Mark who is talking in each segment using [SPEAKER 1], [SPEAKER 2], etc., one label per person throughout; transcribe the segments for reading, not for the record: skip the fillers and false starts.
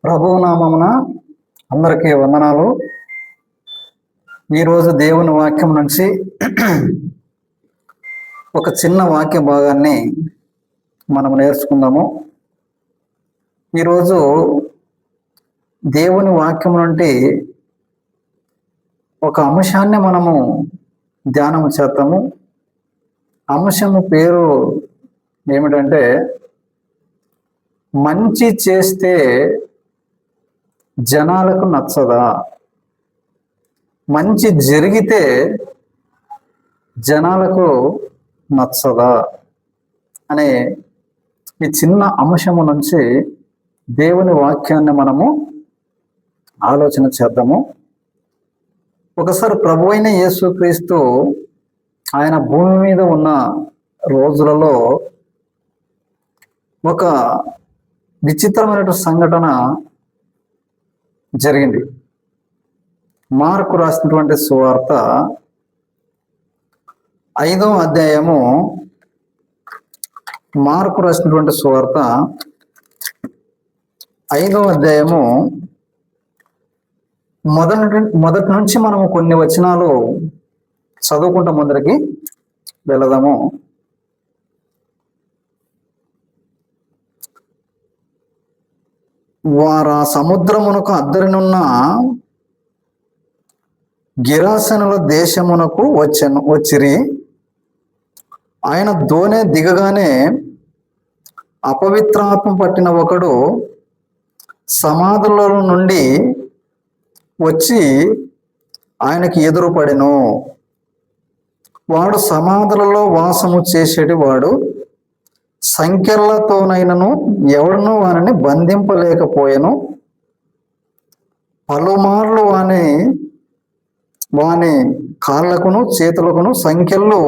[SPEAKER 1] ప్రభువు నామమున అందరికీ వందనాలు. ఈరోజు దేవుని వాక్యం నుంచి ఒక చిన్న వాక్య భాగాన్ని మనం నేర్చుకుందాము. ఈరోజు దేవుని వాక్యం నుండి ఒక అంశాన్ని మనము ధ్యానం చేద్దాము. అంశము పేరు ఏమిటంటే, మంచి చేస్తే జనాలకు నచ్చదా, మంచి జరిగితే జనాలకు నచ్చదా అనే ఈ చిన్న అంశము నుంచి దేవుని వాక్యాన్ని మనము ఆలోచన చేద్దాము. ఒకసారి ప్రభు అయిన యేసుక్రీస్తు ఆయన భూమి మీద ఉన్న రోజులలో ఒక విచిత్రమైన సంఘటన జరిగింది. మార్కు రాసినటువంటి సువార్త 5వ అధ్యాయము, మార్కు రాసినటువంటి సువార్త 5వ అధ్యాయము మొదటి నుంచి మనము కొన్ని వచనాలు చదువుకుంటా ముందరికి వెళదాము. వారు ఆ సముద్రమునకు అద్దరినున్న గిరాసనుల దేశమునకు వచ్చిరి. ఆయన దోణి దిగగానే అపవిత్రాత్మ పట్టిన ఒకడు సమాధుల నుండి వచ్చి ఆయనకి ఎదురుపడెను. వాడు సమాధులలో వాసము చేసేటి వాడు, సంఖ్యలతోనైనను ఎవడను వానిని బంధింపలేకపోయెను. పలుమార్లు వాని కాళ్ళకును చేతులకును సంఖ్యలు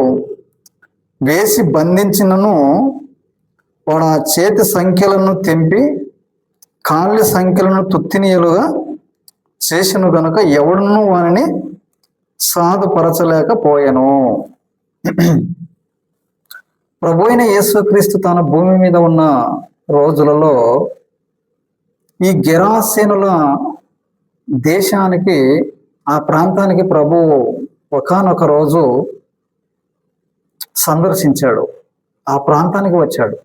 [SPEAKER 1] వేసి బంధించినను వాడు ఆ చేతి సంఖ్యలను తెంపి కాళ్ళ సంఖ్యలను తుత్తినీయులుగా చేసిన గనుక ఎవడను వానిని సాధుపరచలేకపోయెను. ప్రభు అయిన యేసుక్రీస్తు తన భూమి మీద ఉన్న రోజులలో ఈ గెరాసేనుల దేశానికి, ఆ ప్రాంతానికి ప్రభు ఒకానొక రోజు సందర్శించాడు. ఆ ప్రాంతానికి వచ్చాడు.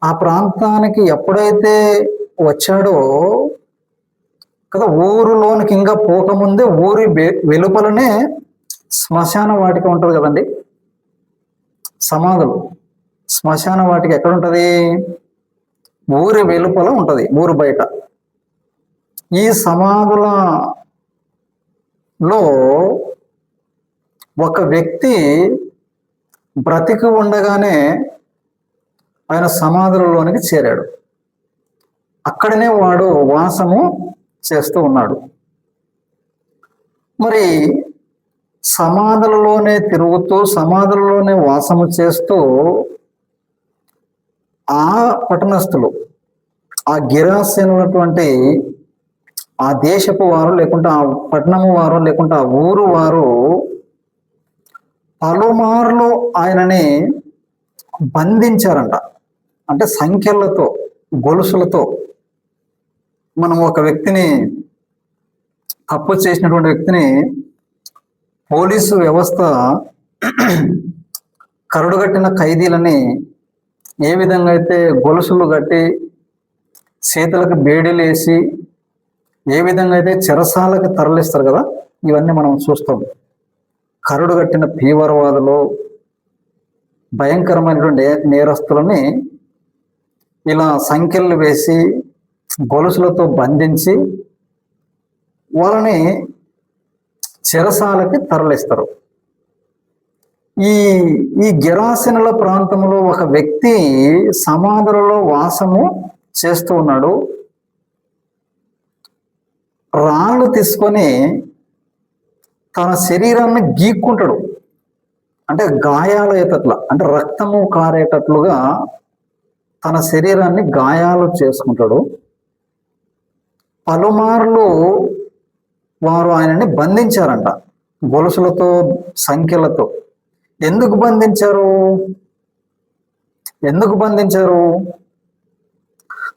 [SPEAKER 1] ఆ ప్రాంతానికి ఎప్పుడైతే వచ్చాడో కదా, ఊరులోనికి ఇంకా పోకముందే ఊరి వెలుపలనే శ్మశాన వాటిక ఉంటుంది కదండి. సమాధులు, శ్మశాన వాటిక ఎక్కడ ఉంటుంది? ఊరి వెలుపల ఉంటుంది, ఊరు బయట. ఈ సమాధులలో ఒక వ్యక్తి బ్రతికి ఉండగానే ఆయన సమాధులలోనికి చేరాడు. అక్కడనే వాడు వాసము చేస్తూ ఉన్నాడు. మరి సమాధులలోనే తిరుగుతూ, సమాధులలోనే వాసము చేస్తూ ఆ పట్టణస్థులు, ఆ గిరాసేనున్నటువంటి ఆ దేశపు వారు, లేకుంటే ఆ పట్టణము వారు, లేకుంటే ఆ ఊరు వారు పలుమార్లు ఆయనని బంధించారంట. అంటే సంఖ్యలతో, గొలుసులతో. మనం ఒక వ్యక్తిని, తప్పు చేసినటువంటి వ్యక్తిని పోలీసు వ్యవస్థ కరడుగట్టిన ఖైదీలని ఏ విధంగా అయితే గొలుసులు కట్టి చేతులకు బేడీలు వేసి ఏ విధంగా అయితే చెరసాలకు తరలిస్తారు కదా, ఇవన్నీ మనం చూస్తాం. కరడుగట్టిన తీవ్రవాదులు, భయంకరమైనటువంటి నేరస్తులని ఇలా సంఖ్యలు వేసి గొలుసులతో బంధించి వాళ్ళని చెరసాలకి తరలిస్తారు. ఈ గెరాసెనుల ప్రాంతంలో ఒక వ్యక్తి సమాధులలో వాసము చేస్తూ ఉన్నాడు. రాళ్ళు తీసుకొని తన శరీరాన్ని గీక్కుంటాడు. అంటే గాయాలు అయ్యేటట్ల, అంటే రక్తము కారేటట్లుగా తన శరీరాన్ని గాయాలు చేసుకుంటాడు. పలుమార్లు వారు ఆయనని బంధించారంట, గొలుసులతో, సంఖ్యలతో. ఎందుకు బంధించారు?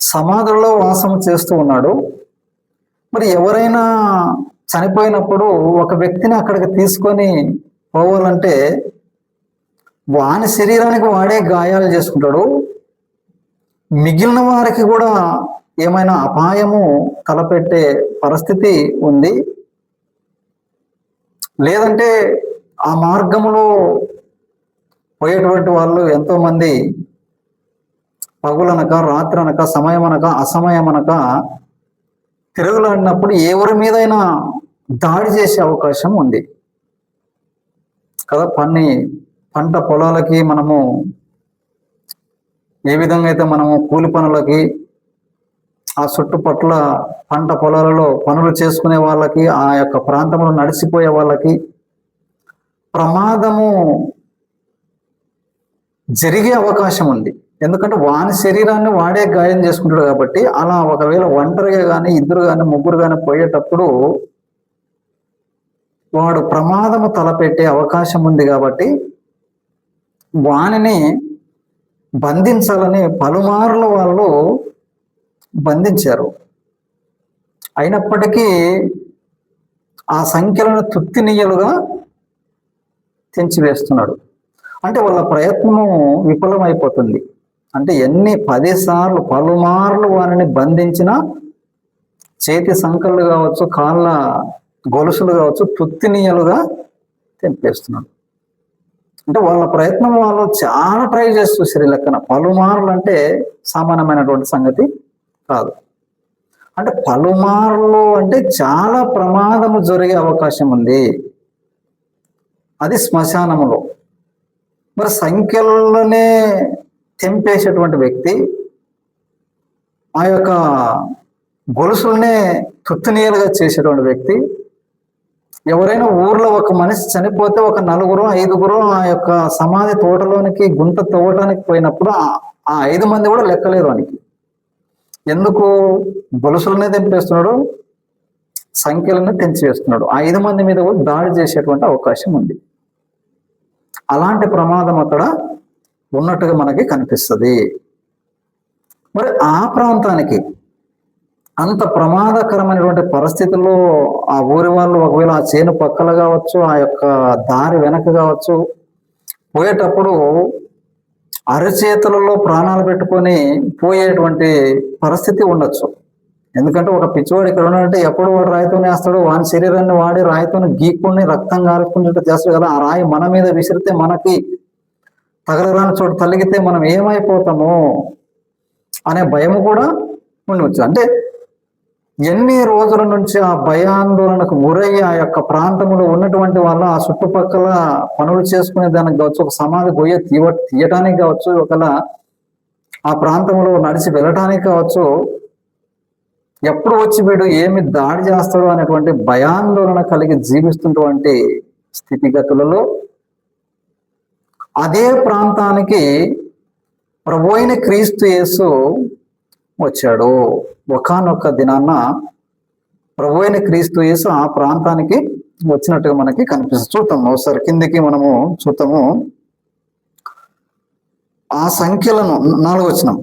[SPEAKER 1] సమాధుల్లో వాసం చేస్తూ ఉన్నాడు. మరి ఎవరైనా చనిపోయినప్పుడు ఒక వ్యక్తిని అక్కడికి తీసుకొని పోవాలంటే వాని శరీరానికి వాడే గాయాలు చేసుకుంటాడు. మిగిలిన వారికి కూడా ఏమైనా అపాయము తలపెట్టే పరిస్థితి ఉంది. లేదంటే ఆ మార్గంలో పోయేటువంటి వాళ్ళు ఎంతో మంది పగులనక, రాత్రి అనక, సమయం అనక, అసమయం అనక తిరుగులాడినప్పుడు ఎవరి మీదైనా దాడి చేసే అవకాశం ఉంది కదా. పంట పొలాలకి మనము ఏ విధంగా అయితే మనము కూలి పనులకి, ఆ చుట్టుపట్ల పంట పొలాలలో పనులు చేసుకునే వాళ్ళకి, ఆ యొక్క ప్రాంతంలో నడిచిపోయే వాళ్ళకి ప్రమాదము జరిగే అవకాశం ఉంది. ఎందుకంటే వాని శరీరాన్ని వాడే గాయం చేసుకుంటాడు కాబట్టి. అలా ఒకవేళ ఒంటరిగా కానీ, ఇద్దరు కానీ, ముగ్గురు కానీ పోయేటప్పుడు వాడు ప్రమాదము తలపెట్టే అవకాశం ఉంది కాబట్టి వానిని బంధించాలని పలుమార్లు వాళ్ళు బంధించారు. అయినప్పటికీ ఆ సంఖ్యలను తుత్తినీయలుగా తెంచివేస్తున్నాడు. అంటే వాళ్ళ ప్రయత్నము విఫలమైపోతుంది. అంటే 10 సార్లు పలుమార్లు వారిని బంధించిన చేతి సంకళ్ళు కావచ్చు, కాళ్ళ గొలుసులు కావచ్చు, తుత్తినీయలుగా తెంపేస్తున్నాడు. అంటే వాళ్ళ ప్రయత్నం వాళ్ళు చాలా ట్రై చేసి చూసారు. లెక్కన పలుమార్లు అంటే సామాన్యమైనటువంటి సంగతి కాదు. అంటే పలుమార్లు అంటే చాలా ప్రమాదము జరిగే అవకాశం ఉంది. అది శ్మశానములో. మరి సంఖ్యలోనే తెంపేసేటువంటి వ్యక్తి, ఆ యొక్క గొలుసులనే తుత్తునీయలుగా చేసేటువంటి వ్యక్తి, ఎవరైనా ఊర్లో ఒక మనిషి చనిపోతే ఒక 4, 5 ఆ యొక్క సమాధి తోటలోనికి గుంత తవ్వటానికి పోయినప్పుడు ఆ 5 మంది కూడా లెక్కలేరు వానికి. ఎందుకు? గొలుసులనే తెంపేస్తున్నాడు, సంఖ్యలను తెంచివేస్తున్నాడు. ఆ 5 మంది మీద కూడా దాడి చేసేటువంటి అవకాశం ఉంది. అలాంటి ప్రమాదం అక్కడ ఉన్నట్టుగా మనకి కనిపిస్తుంది. మరి ఆ ప్రాంతానికి అంత ప్రమాదకరమైనటువంటి పరిస్థితుల్లో ఆ ఊరి వాళ్ళు ఒకవేళ ఆ చేను పక్కల కావచ్చు, ఆ యొక్క దారి వెనక కావచ్చు, పోయేటప్పుడు అరచేతులలో ప్రాణాలు పెట్టుకొని పోయేటువంటి పరిస్థితి ఉండొచ్చు. ఎందుకంటే ఒక పిచ్చివాడు ఇక్కడ ఉన్నాడంటే ఎప్పుడు వాడు రాయితోనే వేస్తాడు, వాని శరీరాన్ని వాడి రాయితోనే గీక్కుని రక్తం కారుకునేట్టు చేస్తాడు కదా. ఆ రాయి మన మీద విసిరితే మనకి తగలరాని చోటు తలిగితే మనం ఏమైపోతామో అనే భయం కూడా ఉండవచ్చు. అంటే ఎన్ని రోజుల నుంచి ఆ భయాందోళనకు గురయ్యి ఆ యొక్క ప్రాంతంలో ఉన్నటువంటి వాళ్ళు ఆ చుట్టుపక్కల పనులు చేసుకునే దానికి కావచ్చు, ఒక సమాధి గొయ్య తీయటానికి కావచ్చు, ఒకవేళ ఆ ప్రాంతంలో నడిచి వెళ్ళటానికి కావచ్చు, ఎప్పుడు వచ్చి వీడు ఏమి దాడి చేస్తాడు అనేటువంటి భయాందోళన కలిగి జీవిస్తున్నటువంటి స్థితిగతులలో అదే ప్రాంతానికి ప్రభువైన క్రీస్తు యేసు వచ్చాడు. ఒకానొక దినాన్న ప్రభువైన క్రీస్తు యేసు ఆ ప్రాంతానికి వచ్చినట్టుగా మనకి కనిపిస్తుంది. చూద్దాము ఒకసారి కిందికి మనము చూద్దాము. ఆ సంఖ్యలను 4వ వచనం,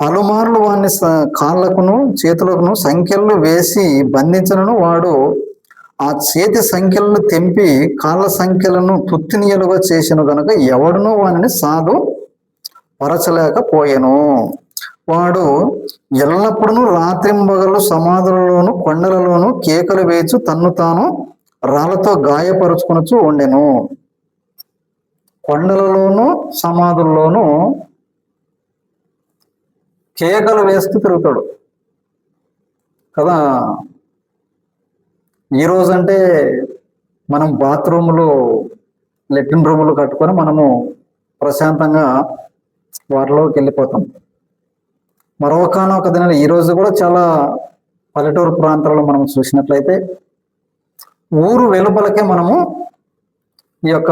[SPEAKER 1] పలుమార్లు వాడిని కాళ్ళకును చేతులకును సంఖ్యలను వేసి బంధించను, వాడు ఆ చేతి సంఖ్యలను తెంపి కాళ్ళ సంఖ్యలను తుత్తినీయలుగా చేసెను గనుక ఎవడునూ వానిని సాధు పరచలేకపోయెను. వాడు ఎల్లప్పుడూ రాత్రింబగళ్ళు సమాధులలోను కొండలలోను కేకలు వేచు తన్ను తాను రాళ్లతో గాయపరుచుకొనుచు ఉండెను. కొండలలోను సమాధుల్లోనూ కేకలు వేస్తూ తిరుగుతాడు కదా. ఈ రోజంటే మనం బాత్రూములు, లెట్రిన్ రూములు కట్టుకొని మనము ప్రశాంతంగా వాటిలోకి వెళ్ళిపోతాం. మరొకనొక దినాలు ఈ రోజు కూడా చాలా పల్లెటూరు ప్రాంతాల్లో మనం చూసినట్లయితే ఊరు వెలుపలకే మనము ఈ యొక్క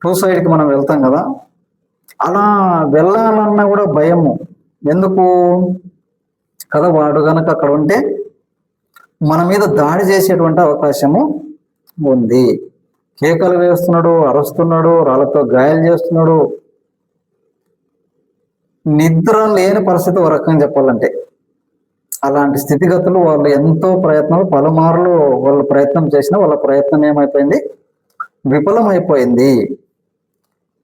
[SPEAKER 1] టూ సైడ్కి మనం వెళ్తాం కదా. అలా వెళ్ళాలన్నా కూడా భయము. ఎందుకు కదా, వాడు కనుక అక్కడ ఉంటే మన మీద దాడి చేసేటువంటి అవకాశము ఉంది. కేకలు వేస్తున్నాడు, అరుస్తున్నాడు, రాళ్ళతో గాయాలు చేస్తున్నాడు. నిద్ర లేని పరిస్థితి ఒక రకంగా చెప్పాలంటే. అలాంటి స్థితిగతులు వాళ్ళు ఎంతో ప్రయత్నాలు పలుమార్లు వాళ్ళు ప్రయత్నం చేసినా వాళ్ళ ప్రయత్నం ఏమైపోయింది, విఫలమైపోయింది.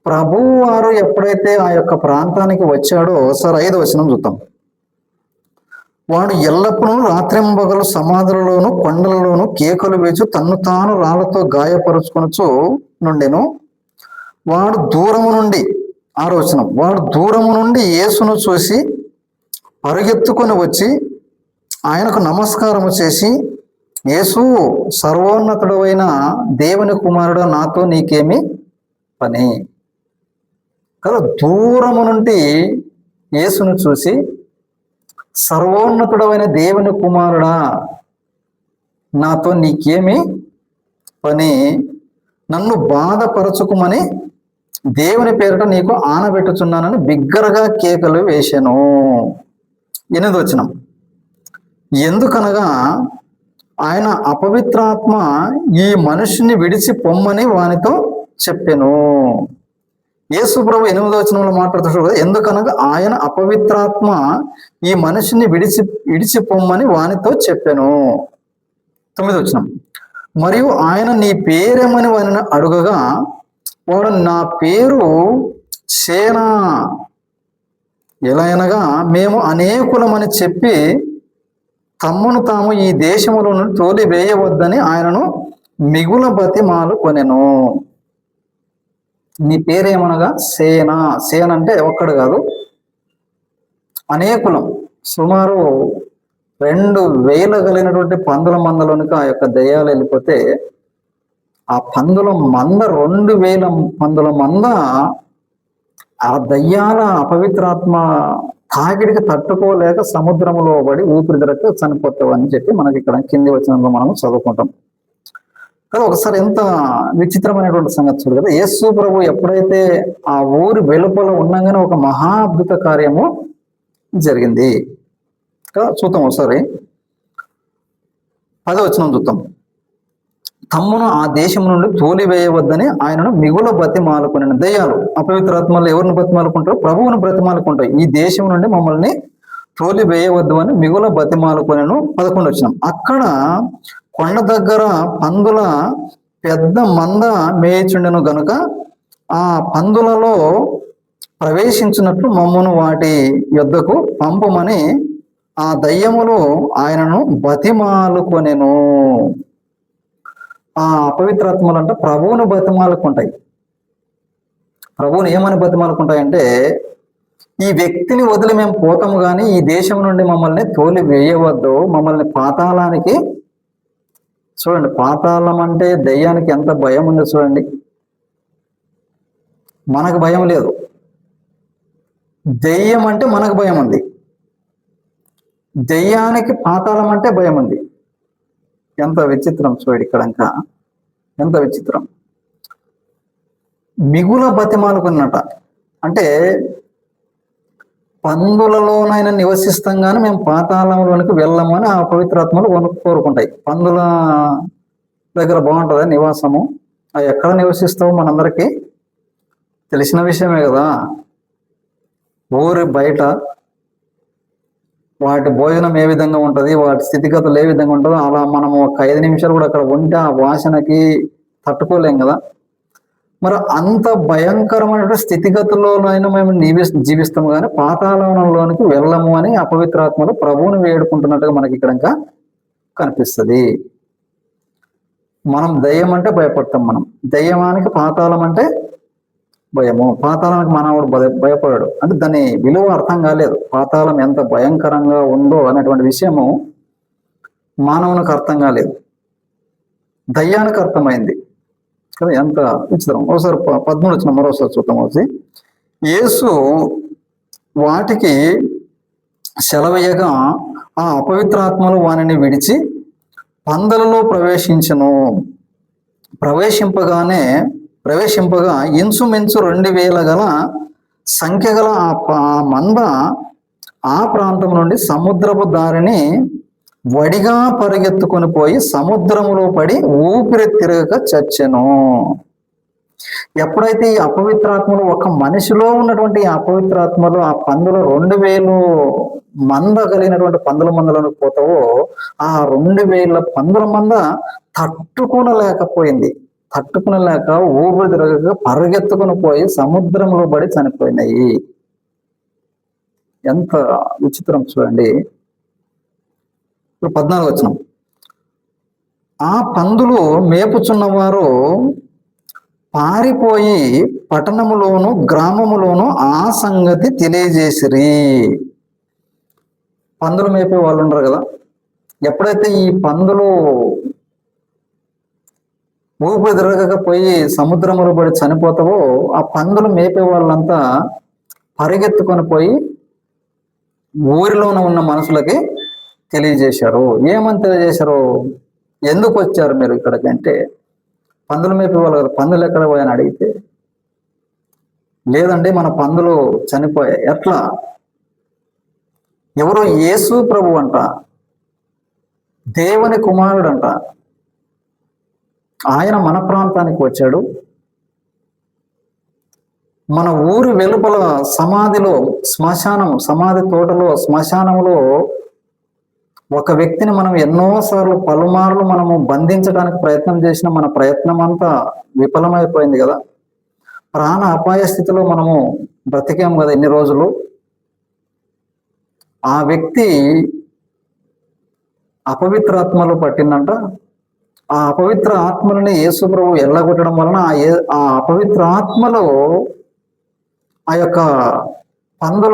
[SPEAKER 1] ప్రభువు వారు ఎప్పుడైతే ఆ యొక్క ప్రాంతానికి వచ్చాడో, సార్ 5వ వచనం చూద్దాం. వాడు ఎల్లప్పుడూ రాత్రింబగలు సమాధులలోను కొండలలోను కేకలు వేచు తన్ను తాను రాళ్లతో గాయపరుచుకొనుచు నుండెను. వాడు దూరము నుండి 6వ వచనం, వాడు దూరము నుండి యేసును చూసి పరుగెత్తుకొని వచ్చి ఆయనకు నమస్కారము చేసి, యేసు, సర్వోన్నతుడు అయిన దేవుని కుమారుడు, నాతో నీకేమి పని? కదా, దూరము నుండి యేసును చూసి, సర్వోన్నతుడైన దేవుని కుమారుడా, నాతో నీకేమి పని? నన్ను బాధపరచుకుమని దేవుని పేరిట నీకు ఆనబెట్టుచున్నానని బిగ్గరగా కేకలు వేశాను. 8వ వచనం, ఎందుకనగా ఆయన అపవిత్రాత్మ ఈ మనుషుని విడిచి పొమ్మని వానితో చెప్పెను. యేసు ప్రభు 8వ వచనంలో మాట్లాడుతూ, ఎందుకనగా ఆయన అపవిత్రాత్మ ఈ మనిషిని విడిచి పొమ్మని వానితో చెప్పాను. 9వ వచనం, మరియు ఆయన నీ పేరేమని వానిని అడుగగా వాడు, నా పేరు సేనా, ఎలా అనగా మేము అనేకులమని చెప్పి తమ్మును తాము ఈ దేశములో నుండి తోలి వేయవద్దని ఆయనను మిగుల బతిమాలు కొనెను. నీ పేరేమనగా సేన. సేన అంటే ఒక్కడు కాదు, అనేకులం. సుమారు 2000 కలిగినటువంటి పందుల మందలోనికి ఆ యొక్క దయ్యాలు వెళ్ళిపోతే, ఆ పందుల మంద 2000 పందుల మంద ఆ దయ్యాల అపవిత్రాత్మ తాకిడికి తట్టుకోలేక సముద్రంలో పడి ఊపిరిదరకు చనిపోతావని చెప్పి మనకి ఇక్కడ కింది వచనంలో మనం చదువుకుంటాం కదా. ఒకసారి ఎంత విచిత్రమైనటువంటి సంగతి చూడు కదా. యేసు ప్రభు ఎప్పుడైతే ఆ ఊరి వెలుపల ఉండగానే ఒక మహా అద్భుత కార్యము జరిగింది కదా. చూద్దాం ఒకసారి 10వ వచనం చూద్దాం. తమ్మును ఆ దేశం నుండి తోలివేయవద్దని ఆయనను మిగుల బతిమాలుకొనెను. దయ్యాలు, అపవిత్రాత్మలు ఎవరిని బతిమాలుకుంటారో? ప్రభువును బ్రతిమాలుకుంటారు. ఈ దేశం నుండి మమ్మల్ని తోలివేయవద్దు అని మిగుల బతిమాలుకొనెను. 11వ వచనం, అక్కడ కొండ దగ్గర పందుల పెద్ద మంద మేయిచుండెను గనుక ఆ పందులలో ప్రవేశించినట్లు మమ్మను వాటి యొద్దకు పంపమని ఆ దయ్యములు ఆయనను బతిమాలుకొనెను. ఆ అపవిత్రాత్మలు అంటే ప్రభువును బతిమాలుకుంటాయి. ప్రభువుని ఏమని బతిమాలుకుంటాయంటే, ఈ వ్యక్తిని వదిలి మేము పోతాము కానీ ఈ దేశం నుండి మమ్మల్ని తోలి వేయవద్దు, మమ్మల్ని పాతాళానికి. చూడండి, పాతాళం అంటే దయ్యానికి ఎంత భయం ఉందో చూడండి. మనకు భయం లేదు, దెయ్యం అంటే మనకు భయం ఉంది. దెయ్యానికి పాతాళం అంటే భయం ఉంది. ఎంత విచిత్రం చూడండి ఇక్కడ, ఇంకా ఎంత విచిత్రం. మిగుల బతిమాలుకున్నట అంటే పందులలోనైనా నివసిస్తాం కానీ మేము పాతాళంలోనికి వెళ్ళము అని ఆ పవిత్రాత్మలు కోరుకుంటాయి. పందుల దగ్గర బాగుంటుంది నివాసము. అవి ఎక్కడ నివసిస్తావు మనందరికీ తెలిసిన విషయమే కదా. ఊరి బయట వాటి భోజనం ఏ విధంగా ఉంటుంది, వాటి స్థితిగతులు ఏ విధంగా ఉంటుందో అలా మనము ఒక 5 నిమిషాలు కూడా అక్కడ ఉంటే ఆ వాసనకి తట్టుకోలేం కదా. మరి అంత భయంకరమైన స్థితిగతుల్లోనైనా మేము జీవిస్తాము కానీ పాతాళంలోనికి వెళ్ళము అని అపవిత్రాత్మలు ప్రభువుని వేడుకుంటున్నట్టుగా మనకి ఇక్కడ ఇంకా కనిపిస్తుంది. మనం దయ్యం అంటే భయపడతాం, మనం దయ్యమానికి పాతాళం అంటే భయము. పాతాళానికి మానవుడు భయపడాడు అంటే దాని విలువ అర్థం కాలేదు. పాతాళం ఎంత భయంకరంగా ఉందో అనేటువంటి విషయము మానవునికి అర్థం కాలేదు, దయ్యానికి అర్థమైంది కదా. ఎంత విచిత్రం. ఒకసారి 13 వచ్చిన మరోసారి చూద్దాం. వచ్చి యేసు వాటికి సెలవేయగా ఆ అపవిత్రాత్మలు వానిని విడిచి పందలలో ప్రవేశింపగా ఇంచుమించు 2000 గల సంఖ్య గల ఆ మంద ఆ ప్రాంతం నుండి సముద్రపు దారిని వడిగా పరిగెత్తుకొని పోయి సముద్రములో పడి ఊపిరి తిరగక చచ్చెను. ఎప్పుడైతే ఈ అపవిత్రాత్మలు ఒక మనిషిలో ఉన్నటువంటి ఈ అపవిత్రాత్మలు ఆ పందులు 2000 మంద కలిగినటువంటి పందుల మందలను పోతావో, ఆ 2000 పందుల మంద తట్టుకోనలేకపోయింది. తట్టుకునలేక ఊపిరి తిరగక పరిగెత్తుకుని పోయి సముద్రంలో పడి చనిపోయినాయి. ఎంత విచిత్రం చూడండి. ఇప్పుడు 14 వచనం. ఆ పందులు మేపుచున్నవారు పారిపోయి పట్టణములోను గ్రామములోను ఆ సంగతి తెలియజేసిరి. పందులు మేపే వాళ్ళు ఉండరు కదా, ఎప్పుడైతే ఈ పందులు ఊపిరి తిరగకపోయి సముద్రంలో పడి చనిపోతావో, ఆ పందులు మేపే వాళ్ళంతా పరిగెత్తుకొని పోయి ఊరిలోన ఉన్న మనుషులకి తెలియజేశారు. ఏమని తెలియజేశారు? ఎందుకు వచ్చారు మీరు ఇక్కడికి అంటే, పందులు మేపే వాళ్ళు కదా, పందులు ఎక్కడ పోయాని అడిగితే, లేదండి మన పందులు చనిపోయాయి. ఎట్లా? ఎవరో యేసు ప్రభు అంట, దేవుని కుమారుడు అంట, ఆయన మన ప్రాంతానికి వచ్చాడు. మన ఊరి వెలుపల సమాధిలో సమాధి తోటలో శ్మశానంలో ఒక వ్యక్తిని మనం ఎన్నోసార్లు పలుమార్లు మనము బంధించడానికి ప్రయత్నం చేసిన మన ప్రయత్నం అంతా విఫలమైపోయింది కదా. ప్రాణ అపాయ స్థితిలో మనము బ్రతికాము కదా ఎన్ని రోజులు. ఆ వ్యక్తి అపవిత్రాత్మలు పట్టిందంట. ఆ అపవిత్ర ఆత్మలని యేసు ప్రభు ఎల్లగొట్టడం వలన ఆ అపవిత్ర ఆత్మలో ఆ యొక్క పందుల